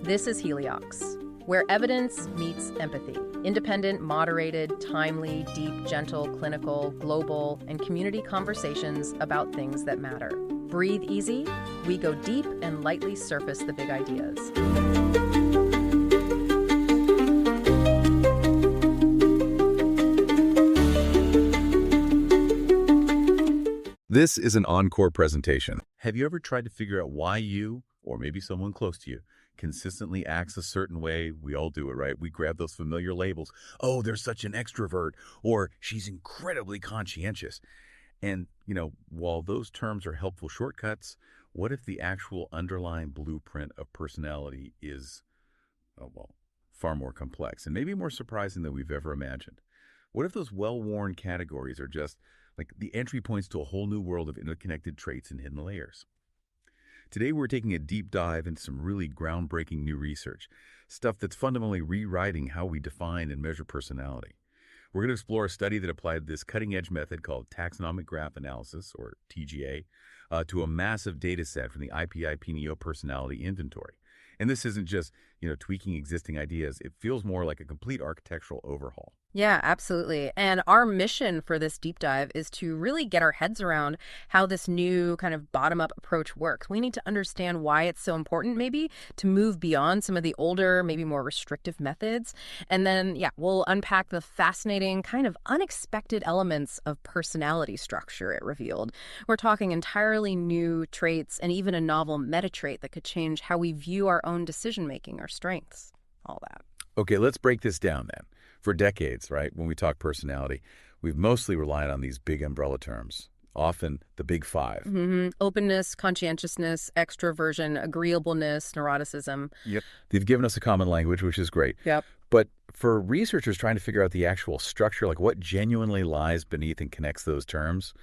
This is Heliox, where evidence meets empathy. Independent, moderated, timely, deep, gentle, clinical, global, and community conversations about things that matter. Breathe easy, we go deep and lightly surface the big ideas. This is an Encore presentation. Have you ever tried to figure out why you, or maybe someone close to you, consistently acts a certain way? We all do it, right? We grab those familiar labels. Oh, they're such an extrovert, or she's incredibly conscientious. And, while those terms are helpful shortcuts, what if the actual underlying blueprint of personality is, far more complex and maybe more surprising than we've ever imagined? What if those well-worn categories are just like the entry points to a whole new world of interconnected traits and hidden layers? Today, we're taking a deep dive into some really groundbreaking new research, stuff that's fundamentally rewriting how we define and measure personality. We're going to explore a study that applied this cutting-edge method called taxonomic graph analysis, or TGA, to a massive data set from the IPI-PNEO personality inventory. And this isn't just, tweaking existing ideas. It feels more like a complete architectural overhaul. Yeah, absolutely. And our mission for this deep dive is to really get our heads around how this new kind of bottom-up approach works. We need to understand why it's so important, maybe, to move beyond some of the older, maybe more restrictive methods. And then, we'll unpack the fascinating, kind of unexpected elements of personality structure it revealed. We're talking entirely new traits and even a novel meta-trait that could change how we view our own decision-making, our strengths, all that. Okay, let's break this down then. For decades, right, when we talk personality, we've mostly relied on these big umbrella terms, often the big five. Openness, conscientiousness, extroversion, agreeableness, neuroticism. Yep. They've given us a common language, which is great. Yep. But for researchers trying to figure out the actual structure, like what genuinely lies beneath and connects those terms,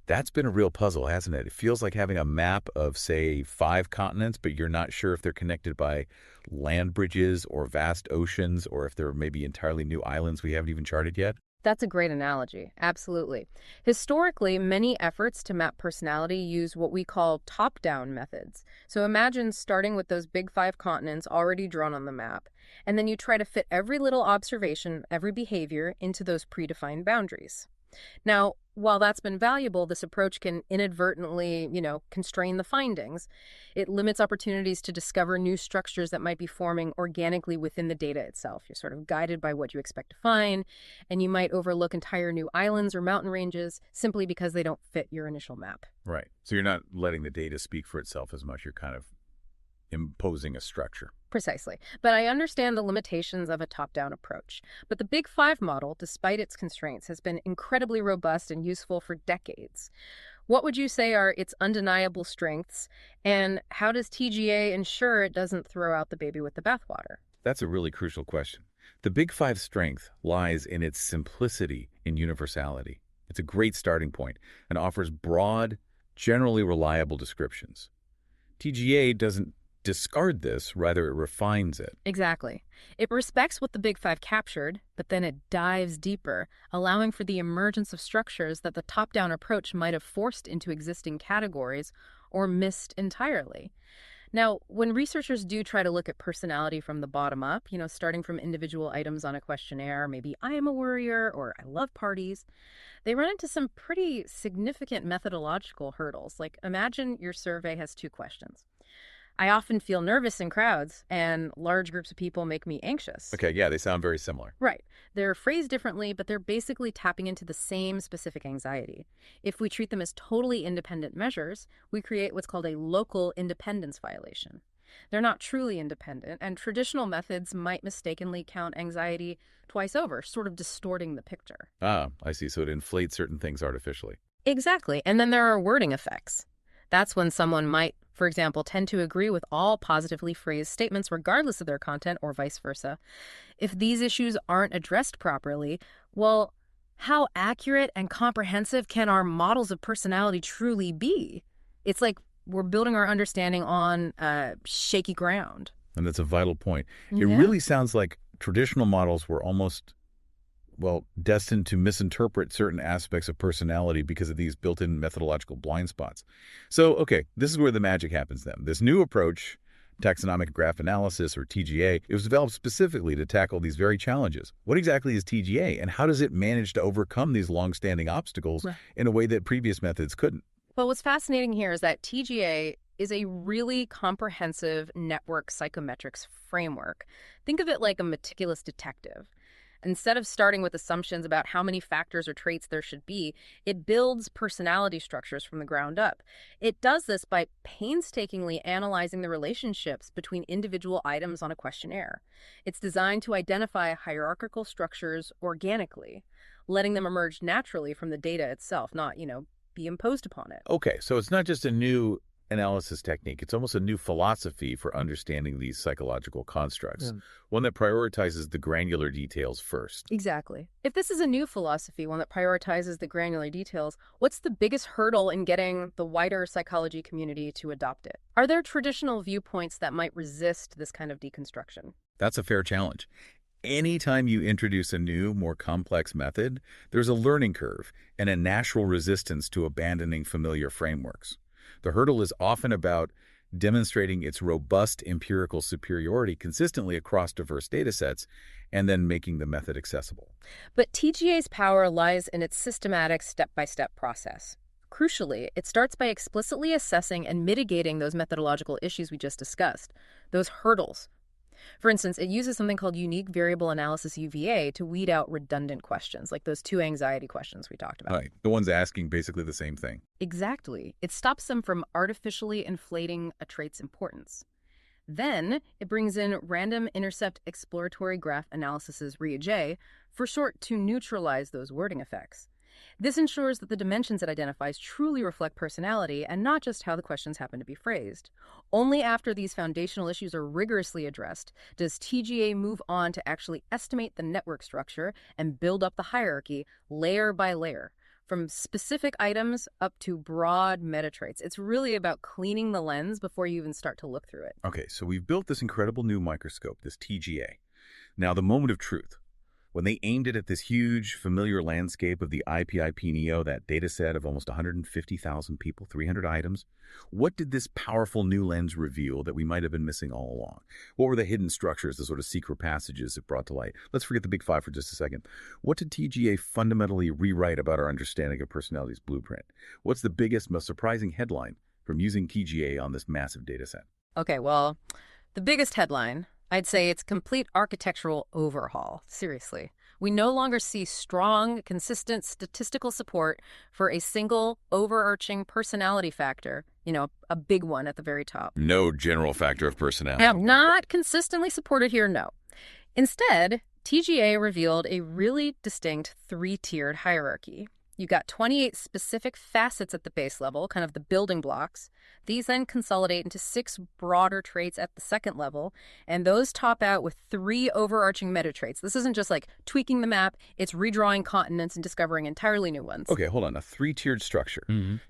that's been a real puzzle, hasn't it? It feels like having a map of, say, 5 continents, but you're not sure if they're connected by land bridges or vast oceans, or if there may be entirely new islands we haven't even charted yet. That's a great analogy. Absolutely. Historically, many efforts to map personality use what we call top-down methods. So imagine starting with those big 5 continents already drawn on the map, and then you try to fit every little observation, every behavior into those predefined boundaries. Now, while that's been valuable, this approach can inadvertently, constrain the findings. It limits opportunities to discover new structures that might be forming organically within the data itself. You're sort of guided by what you expect to find, and you might overlook entire new islands or mountain ranges simply because they don't fit your initial map. Right. So you're not letting the data speak for itself as much. You're kind of imposing a structure. Precisely. But I understand the limitations of a top-down approach. But the Big Five model, despite its constraints, has been incredibly robust and useful for decades. What would you say are its undeniable strengths, and how does TGA ensure it doesn't throw out the baby with the bathwater? That's a really crucial question. The Big Five strength lies in its simplicity and universality. It's a great starting point and offers broad, generally reliable descriptions. TGA doesn't discard this, rather it refines it. Exactly. It respects what the Big Five captured, but then it dives deeper, allowing for the emergence of structures that the top-down approach might have forced into existing categories or missed entirely. Now, when researchers do try to look at personality from the bottom up, starting from individual items on a questionnaire, maybe I am a worrier or I love parties, they run into some pretty significant methodological hurdles. Like, imagine your survey has 2 questions. I often feel nervous in crowds, and large groups of people make me anxious. Okay, yeah, they sound very similar. Right. They're phrased differently, but they're basically tapping into the same specific anxiety. If we treat them as totally independent measures, we create what's called a local independence violation. They're not truly independent, and traditional methods might mistakenly count anxiety twice over, sort of distorting the picture. Ah, I see. So it inflates certain things artificially. Exactly. And then there are wording effects. That's when someone might, for example, tend to agree with all positively phrased statements regardless of their content or vice versa. If these issues aren't addressed properly, well, how accurate and comprehensive can our models of personality truly be? It's like we're building our understanding on shaky ground. And that's a vital point. Yeah. It really sounds like traditional models were almost destined to misinterpret certain aspects of personality because of these built-in methodological blind spots. So, okay, this is where the magic happens then. This new approach taxonomic graph analysis, or TGA. It was developed specifically to tackle these very challenges. What exactly is TGA, and how does it manage to overcome these long-standing obstacles in a way that previous methods couldn't? Well, what's fascinating here is that TGA is a really comprehensive network psychometrics framework. Think of it like a meticulous detective. Instead of starting with assumptions about how many factors or traits there should be, it builds personality structures from the ground up. It does this by painstakingly analyzing the relationships between individual items on a questionnaire. It's designed to identify hierarchical structures organically, letting them emerge naturally from the data itself, not, be imposed upon it. Okay, so it's not just a new analysis technique. It's almost a new philosophy for understanding these psychological constructs, one that prioritizes the granular details first. Exactly. If this is a new philosophy, one that prioritizes the granular details, what's the biggest hurdle in getting the wider psychology community to adopt it? Are there traditional viewpoints that might resist this kind of deconstruction? That's a fair challenge. Anytime you introduce a new, more complex method, there's a learning curve and a natural resistance to abandoning familiar frameworks. The hurdle is often about demonstrating its robust empirical superiority consistently across diverse datasets and then making the method accessible. But TGA's power lies in its systematic step-by-step process. Crucially, it starts by explicitly assessing and mitigating those methodological issues we just discussed, those hurdles. For instance, it uses something called unique variable analysis UVA to weed out redundant questions, like those two anxiety questions we talked about. Right. The ones asking basically the same thing. Exactly. It stops them from artificially inflating a trait's importance. Then it brings in random intercept exploratory graph analysis RIA-J, for short, to neutralize those wording effects. This ensures that the dimensions it identifies truly reflect personality and not just how the questions happen to be phrased. Only after these foundational issues are rigorously addressed does TGA move on to actually estimate the network structure and build up the hierarchy layer by layer, from specific items up to broad metatraits. It's really about cleaning the lens before you even start to look through it. Okay, so we've built this incredible new microscope, this TGA. Now, the moment of truth. When they aimed it at this huge, familiar landscape of the IPIP-NEO, that data set of almost 150,000 people, 300 items, what did this powerful new lens reveal that we might have been missing all along? What were the hidden structures, the sort of secret passages it brought to light? Let's forget the big five for just a second. What did TGA fundamentally rewrite about our understanding of personality's blueprint? What's the biggest, most surprising headline from using TGA on this massive data set? Okay, well, the biggest headline, I'd say, it's complete architectural overhaul. Seriously. We no longer see strong, consistent statistical support for a single overarching personality factor, a big one at the very top. No general factor of personality. Now, not consistently supported here, no. Instead, TGA revealed a really distinct three-tiered hierarchy. You've got 28 specific facets at the base level, kind of the building blocks. These then consolidate into 6 broader traits at the second level, and those top out with 3 overarching meta traits. This isn't just like tweaking the map, it's redrawing continents and discovering entirely new ones. Okay, hold on. A three-tiered structure.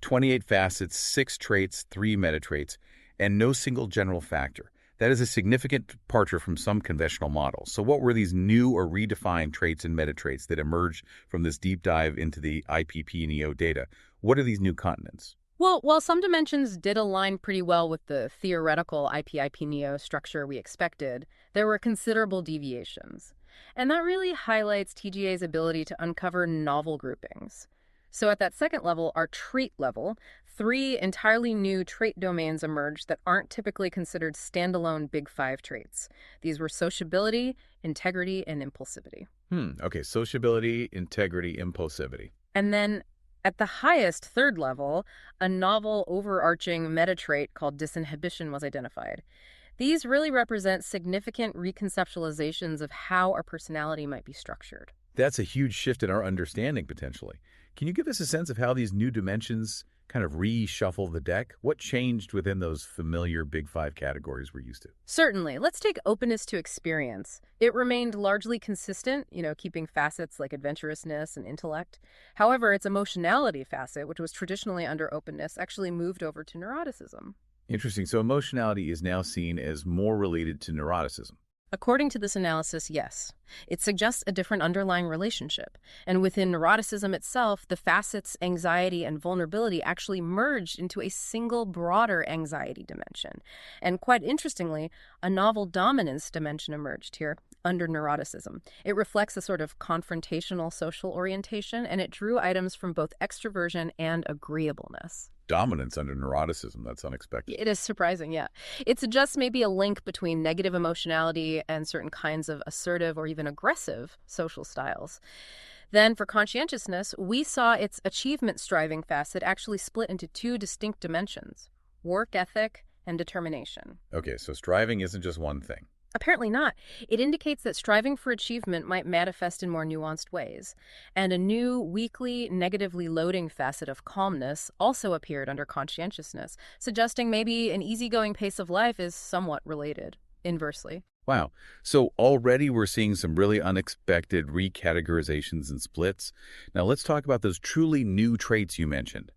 28 facets, 6 traits, 3 meta traits, and no single general factor. That is a significant departure from some conventional models. So what were these new or redefined traits and meta-traits that emerged from this deep dive into the IPP-NEO data? What are these new continents? Well, while some dimensions did align pretty well with the theoretical IPIP-NEO structure we expected, there were considerable deviations. And that really highlights TGA's ability to uncover novel groupings. So at that second level, our trait level, 3 entirely new trait domains emerged that aren't typically considered standalone Big Five traits. These were sociability, integrity, and impulsivity. Okay, sociability, integrity, impulsivity. And then at the highest third level, a novel overarching meta trait called disinhibition was identified. These really represent significant reconceptualizations of how our personality might be structured. That's a huge shift in our understanding, potentially. Can you give us a sense of how these new dimensions kind of reshuffle the deck? What changed within those familiar Big Five categories we're used to? Certainly. Let's take openness to experience. It remained largely consistent, keeping facets like adventurousness and intellect. However, its emotionality facet, which was traditionally under openness, actually moved over to neuroticism. Interesting. So emotionality is now seen as more related to neuroticism. According to this analysis, yes. It suggests a different underlying relationship. And within neuroticism itself, the facets, anxiety, and vulnerability actually merged into a single broader anxiety dimension. And quite interestingly, a novel dominance dimension emerged here under neuroticism. It reflects a sort of confrontational social orientation, and it drew items from both extroversion and agreeableness. Dominance under neuroticism. That's unexpected. It is surprising, yeah. It suggests maybe a link between negative emotionality and certain kinds of assertive or even aggressive social styles. Then, for conscientiousness, we saw its achievement striving facet actually split into two distinct dimensions: work ethic and determination. Okay, so striving isn't just one thing. Apparently not. It indicates that striving for achievement might manifest in more nuanced ways. And a new, weakly, negatively loading facet of calmness also appeared under conscientiousness, suggesting maybe an easygoing pace of life is somewhat related, inversely. Wow. So already we're seeing some really unexpected recategorizations and splits. Now let's talk about those truly new traits you mentioned.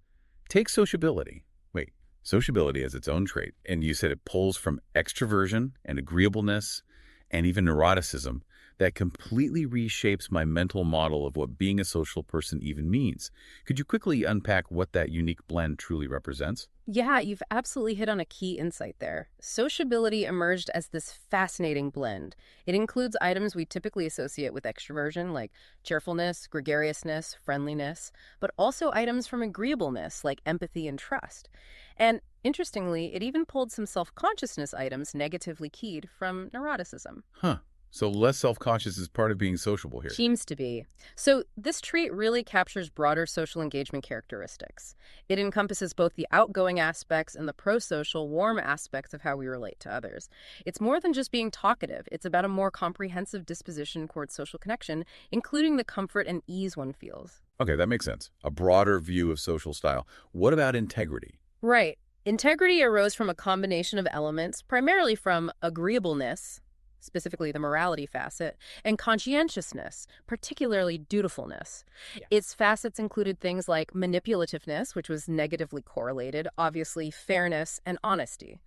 Take sociability. Wait, sociability has its own trait, and you said it pulls from extroversion and agreeableness and even neuroticism that completely reshapes my mental model of what being a social person even means. Could you quickly unpack what that unique blend truly represents? Yeah, you've absolutely hit on a key insight there. Sociability emerged as this fascinating blend. It includes items we typically associate with extroversion, like cheerfulness, gregariousness, friendliness, but also items from agreeableness, like empathy and trust. And interestingly, it even pulled some self-consciousness items negatively keyed from neuroticism. Huh. So less self-conscious is part of being sociable here. Seems to be. So this trait really captures broader social engagement characteristics. It encompasses both the outgoing aspects and the pro-social, warm aspects of how we relate to others. It's more than just being talkative. It's about a more comprehensive disposition towards social connection, including the comfort and ease one feels. Okay, that makes sense. A broader view of social style. What about integrity? Right. Integrity arose from a combination of elements, primarily from agreeableness, specifically the morality facet, and conscientiousness, particularly dutifulness. Yeah. Its facets included things like manipulativeness, which was negatively correlated, obviously fairness, and honesty.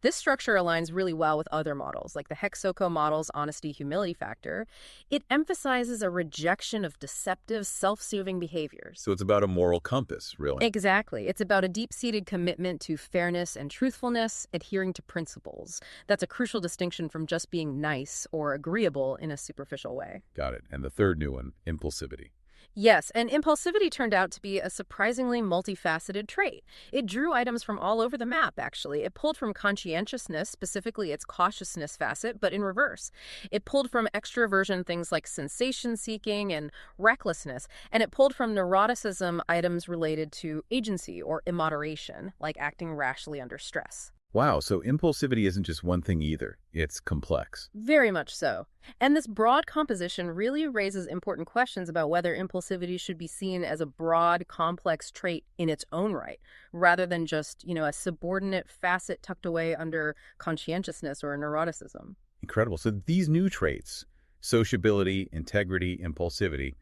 This structure aligns really well with other models, like the Hexoco model's honesty-humility factor. It emphasizes a rejection of deceptive, self-soothing behaviors. So it's about a moral compass, really. Exactly. It's about a deep-seated commitment to fairness and truthfulness, adhering to principles. That's a crucial distinction from just being nice or agreeable in a superficial way. Got it. And the third new one, impulsivity. Yes, and impulsivity turned out to be a surprisingly multifaceted trait. It drew items from all over the map, actually. It pulled from conscientiousness, specifically its cautiousness facet, but in reverse. It pulled from extroversion things like sensation-seeking and recklessness, and it pulled from neuroticism items related to agency or immoderation, like acting rashly under stress. Wow, so impulsivity isn't just one thing either. It's complex. Very much so. And this broad composition really raises important questions about whether impulsivity should be seen as a broad, complex trait in its own right, rather than just, a subordinate facet tucked away under conscientiousness or neuroticism. Incredible. So these new traits, sociability, integrity, impulsivity,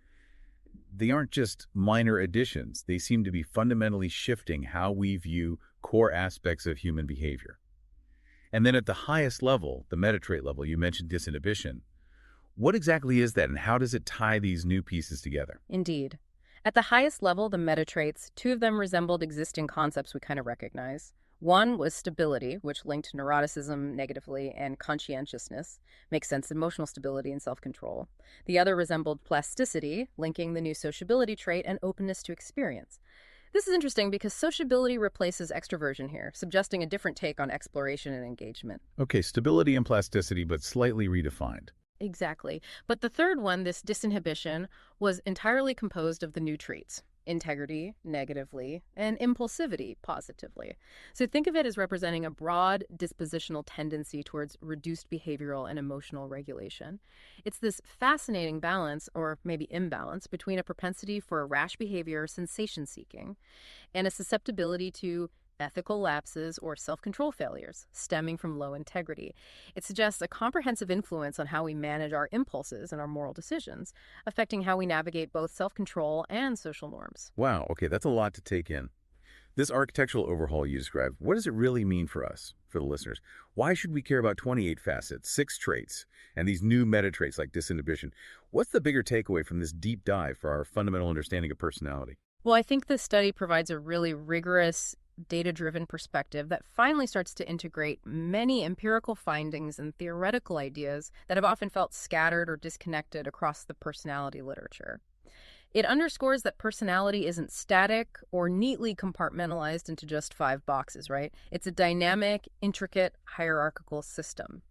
they aren't just minor additions. They seem to be fundamentally shifting how we view core aspects of human behavior. And then at the highest level, the metatrait level, you mentioned disinhibition. What exactly is that, and how does it tie these new pieces together? Indeed. At the highest level, the metatraits, two of them resembled existing concepts we kind of recognize. One was stability, which linked neuroticism negatively, and conscientiousness, makes sense, emotional stability and self-control. The other resembled plasticity, linking the new sociability trait and openness to experience. This is interesting because sociability replaces extroversion here, suggesting a different take on exploration and engagement. Okay, stability and plasticity, but slightly redefined. Exactly. But the third one, this disinhibition, was entirely composed of the new traits: integrity, negatively, and impulsivity, positively. So think of it as representing a broad dispositional tendency towards reduced behavioral and emotional regulation. It's this fascinating balance, or maybe imbalance, between a propensity for rash behavior, sensation-seeking, and a susceptibility to ethical lapses or self-control failures stemming from low integrity. It suggests a comprehensive influence on how we manage our impulses and our moral decisions, affecting how we navigate both self-control and social norms. Wow, okay, that's a lot to take in. This architectural overhaul you described, what does it really mean for us, for the listeners? Why should we care about 28 facets, 6 traits, and these new meta traits like disinhibition? What's the bigger takeaway from this deep dive for our fundamental understanding of personality? Well, I think this study provides a really rigorous, data-driven perspective that finally starts to integrate many empirical findings and theoretical ideas that have often felt scattered or disconnected across the personality literature. It underscores that personality isn't static or neatly compartmentalized into just 5 boxes, right? It's a dynamic, intricate, hierarchical system.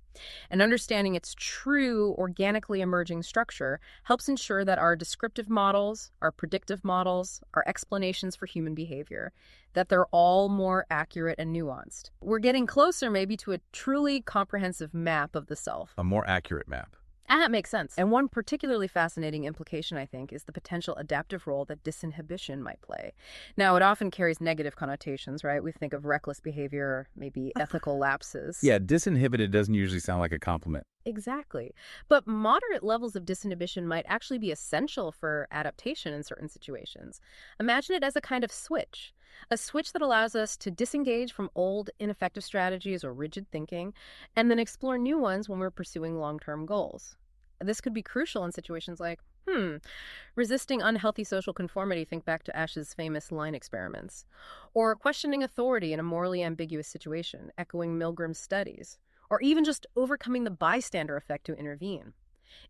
And understanding its true, organically emerging structure helps ensure that our descriptive models, our predictive models, our explanations for human behavior, that they're all more accurate and nuanced. We're getting closer maybe to a truly comprehensive map of the self. A more accurate map. That makes sense. And one particularly fascinating implication, I think, is the potential adaptive role that disinhibition might play. Now, it often carries negative connotations, right? We think of reckless behavior, or maybe ethical lapses. Yeah, disinhibited doesn't usually sound like a compliment. Exactly. But moderate levels of disinhibition might actually be essential for adaptation in certain situations. Imagine it as a kind of switch. A switch that allows us to disengage from old, ineffective strategies or rigid thinking, and then explore new ones when we're pursuing long-term goals. This could be crucial in situations like, resisting unhealthy social conformity, think back to Ash's famous line experiments, or questioning authority in a morally ambiguous situation, echoing Milgram's studies, or even just overcoming the bystander effect to intervene.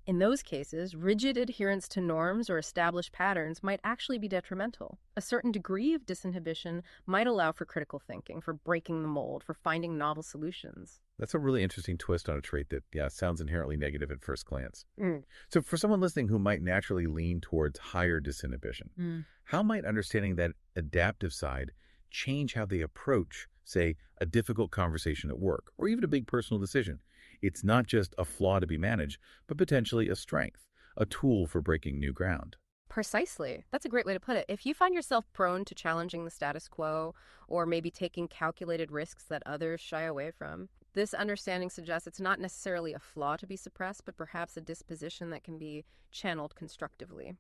In those cases, rigid adherence to norms or established patterns might actually be detrimental. A certain degree of disinhibition might allow for critical thinking, for breaking the mold, for finding novel solutions. That's a really interesting twist on a trait that, yeah, sounds inherently negative at first glance. Mm. So for someone listening who might naturally lean towards higher disinhibition, how might understanding that adaptive side change how they approach, say, a difficult conversation at work or even a big personal decision? It's not just a flaw to be managed, but potentially a strength, a tool for breaking new ground. Precisely. That's a great way to put it. If you find yourself prone to challenging the status quo or maybe taking calculated risks that others shy away from, this understanding suggests it's not necessarily a flaw to be suppressed, but perhaps a disposition that can be channeled constructively.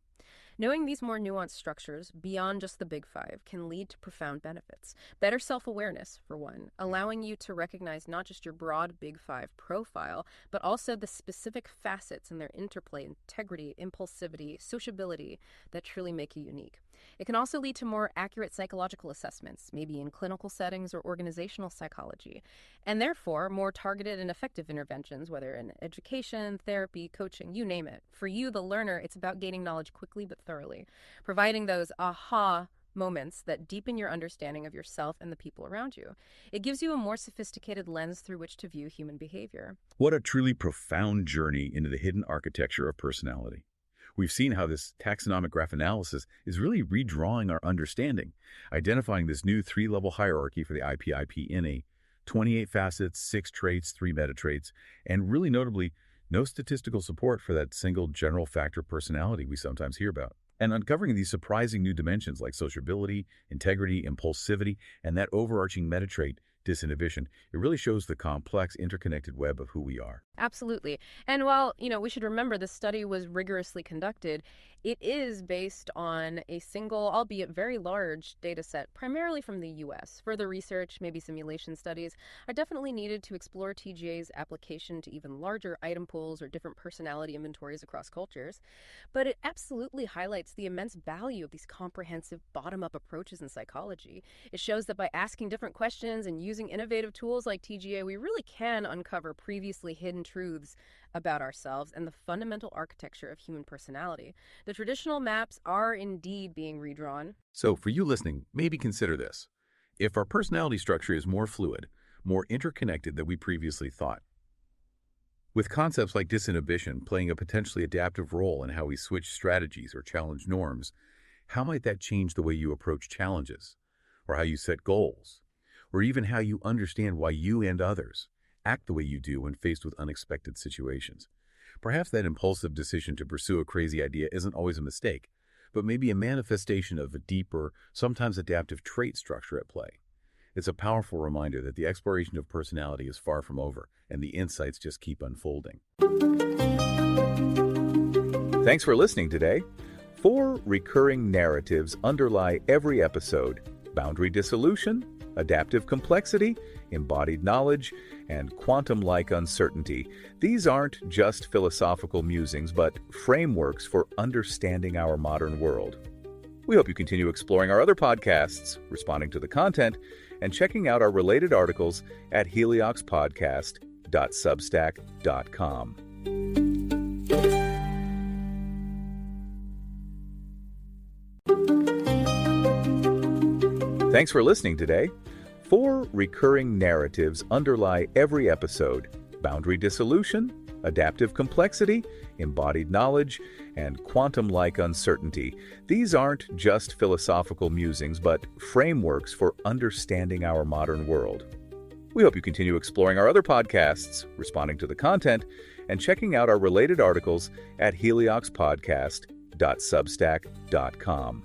Knowing these more nuanced structures, beyond just the big 5, can lead to profound benefits. Better self-awareness, for one, allowing you to recognize not just your broad big 5 profile, but also the specific facets and their interplay, integrity, impulsivity, sociability that truly make you unique. It can also lead to more accurate psychological assessments, maybe in clinical settings or organizational psychology, and therefore more targeted and effective interventions, whether in education, therapy, coaching, you name it. For you, the learner, it's about gaining knowledge quickly but thoroughly, providing those aha moments that deepen your understanding of yourself and the people around you. It gives you a more sophisticated lens through which to view human behavior. What a truly profound journey into the hidden architecture of personality. We've seen how this taxonomic graph analysis is really redrawing our understanding, identifying this new 3-level hierarchy for the IPIP-NA, 28 facets, 6 traits, 3 meta traits, and really notably, no statistical support for that single general factor personality we sometimes hear about. And uncovering these surprising new dimensions like sociability, integrity, impulsivity, and that overarching meta trait, disinhibition, it really shows the complex, interconnected web of who we are. Absolutely. And while, we should remember this study was rigorously conducted, it is based on a single, albeit very large, data set, primarily from the US. Further research, maybe simulation studies, are definitely needed to explore TGA's application to even larger item pools or different personality inventories across cultures. But it absolutely highlights the immense value of these comprehensive bottom-up approaches in psychology. It shows that by asking different questions and using innovative tools like TGA, we really can uncover previously hidden truths about ourselves and the fundamental architecture of human personality. The traditional maps are indeed being redrawn. So for you listening, maybe consider this. If our personality structure is more fluid, more interconnected than we previously thought, with concepts like disinhibition playing a potentially adaptive role in how we switch strategies or challenge norms, how might that change the way you approach challenges, or how you set goals, or even how you understand why you and others act the way you do when faced with unexpected situations? Perhaps that impulsive decision to pursue a crazy idea isn't always a mistake, but maybe a manifestation of a deeper, sometimes adaptive trait structure at play. It's a powerful reminder that the exploration of personality is far from over, and the insights just keep unfolding. Thanks for listening today. 4 recurring narratives underlie every episode: boundary dissolution, adaptive complexity, embodied knowledge, and quantum-like uncertainty. These aren't just philosophical musings, but frameworks for understanding our modern world. We hope you continue exploring our other podcasts, responding to the content, and checking out our related articles at helioxpodcast.substack.com. Thanks for listening today. 4 recurring narratives underlie every episode: boundary dissolution, adaptive complexity, embodied knowledge, and quantum-like uncertainty. These aren't just philosophical musings, but frameworks for understanding our modern world. We hope you continue exploring our other podcasts, responding to the content, and checking out our related articles at helioxpodcast.substack.com.